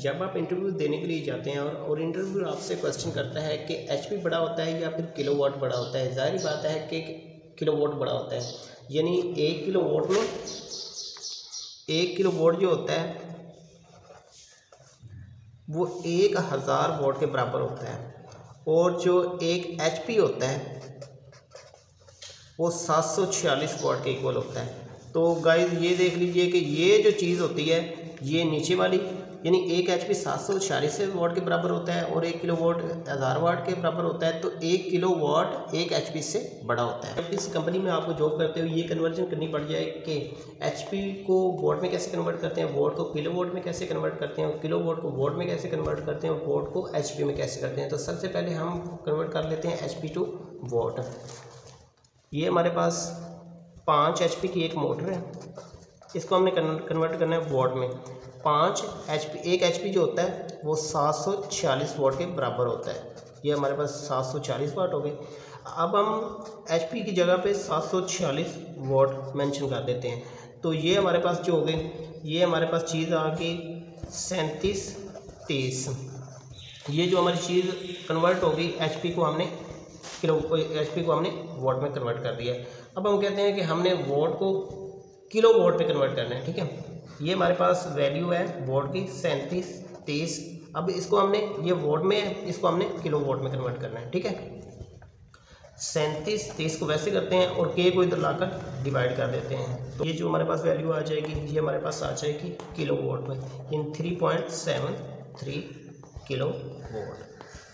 जब आप इंटरव्यू देने के लिए जाते हैं और इंटरव्यू आपसे क्वेश्चन करता है कि एचपी बड़ा होता है या फिर किलोवाट बड़ा होता है, ज़ाहिर बात है कि किलोवाट बड़ा होता है। यानी 1 किलोवाट में 1 किलोवाट जो होता है वो 1000 वाट के बराबर होता है, और जो एक एचपी होता है वो 746 वाट के इक्वल होता है। तो गाइस ये देख लीजिए कि ये जो चीज़ होती है ये नीचे वाली, यानी एक एचपी 746 वाट के बराबर होता है और 1 किलोवाट 1000 वाट के बराबर होता है। तो 1 किलोवाट एक एचपी से बड़ा होता है। इस कंपनी में आपको जॉब करते हुए ये कन्वर्जन करनी पड़ जाए कि एचपी को वाट में कैसे कन्वर्ट करते हैं, वाट को किलोवाट में कैसे कन्वर्ट करते हैं, और किलोवाट को वाट में कैसे कन्वर्ट करते हैं, और वाट को एचपी में कैसे करते हैं। तो सबसे पहले हम कन्वर्ट कर लेते हैं एचपी टू वाट। ये हमारे पास 5 एचपी की एक मोटर है, इसको हमने कन्वर्ट करना है वाट में। 5 एचपी, एक एचपी जो होता है वो 746 वाट के बराबर होता है। ये हमारे पास 740 वाट हो गए। अब हम एचपी की जगह पे 746 वाट मेंशन कर देते हैं। तो ये हमारे पास जो हो गई, ये हमारे पास चीज़ आ गई 3730। ये जो हमारी चीज़ कन्वर्ट हो गई, एचपी को हमने वाट में कन्वर्ट कर दिया। अब हम कहते हैं कि हमने वाट को किलो वाट में कन्वर्ट करना है। ठीक है, ये हमारे पास वैल्यू है वाट की 3730। अब इसको हमने, ये वाट में है, इसको हमने किलो वाट में कन्वर्ट करना है। ठीक है, 3730 को वैसे करते हैं और के को इधर लाकर डिवाइड कर देते हैं। तो ये जो हमारे पास वैल्यू आ जाएगी, ये हमारे पास आ जाएगी किलो वाट में, इन 3.73 किलो वाट।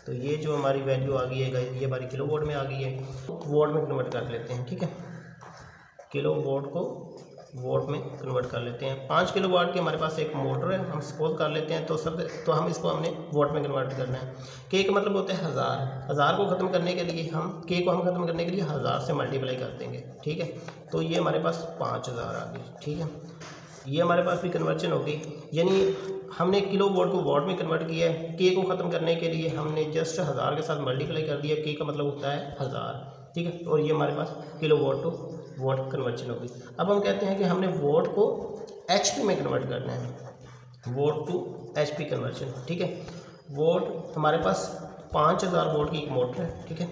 तो ये जो हमारी वैल्यू आ गई है, ये हमारी किलो वाट में आ गई है। वाट में कन्वर्ट कर लेते हैं। ठीक है, किलो वाट को वाट में कन्वर्ट कर लेते हैं। 5 किलो वाट की हमारे पास एक मोटर है, हम सपोज कर लेते हैं। तो हम इसको हमने वाट में कन्वर्ट करना है। के का मतलब होता है 1000 को ख़त्म करने के लिए हम के को हम ख़त्म करने के लिए 1000 से मल्टीप्लाई कर देंगे। ठीक है, तो ये हमारे पास 5000 आ गई। ठीक है, ये हमारे पास भी कन्वर्जन हो गई, यानी हमने किलो वाट को वाट में कन्वर्ट किया है। के को ख़त्म करने के लिए हमने जस्ट 1000 के साथ मल्टीप्लाई कर दिया। के का मतलब होता है 1000। ठीक है, और ये हमारे पास kilowatt to watt conversion होगी। अब हम कहते हैं कि हमने वाट को एचपी में कन्वर्ट करना है, वाट टू एचपी कन्वर्जन। ठीक है, वाट हमारे पास 5000 वाट की एक मोटर है। ठीक है,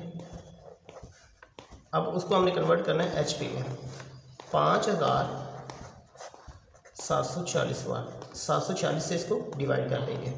अब उसको हमने कन्वर्ट करना है एचपी में। 5740 वाट, 740 से इसको डिवाइड कर देंगे।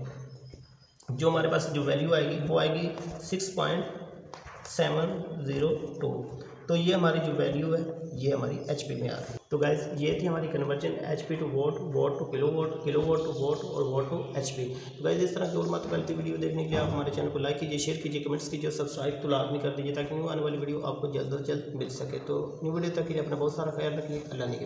जो हमारे पास जो वैल्यू आएगी वो आएगी 6.702। तो ये हमारी जो वैल्यू है ये हमारी एचपी में आ गई। तो गाइस ये थी हमारी conversion HP to watt, watt to kilowatt, kilowatt to watt और वाट टू एचपी। तो गाइस इस तरह की और महत्वपूर्ण वीडियो देखने के लिए आप हमारे चैनल को लाइक कीजिए, शेयर कीजिए, कमेंट्स कीजिए, सब्सक्राइब तो लाजमी कर दीजिए ताकि न्यू आने वाली वीडियो आपको जल्द से जल्द मिल सके। तो न्यू वीडियो तक के लिए अपना बहुत सारा ख्याल रखिए। अल्लाह ने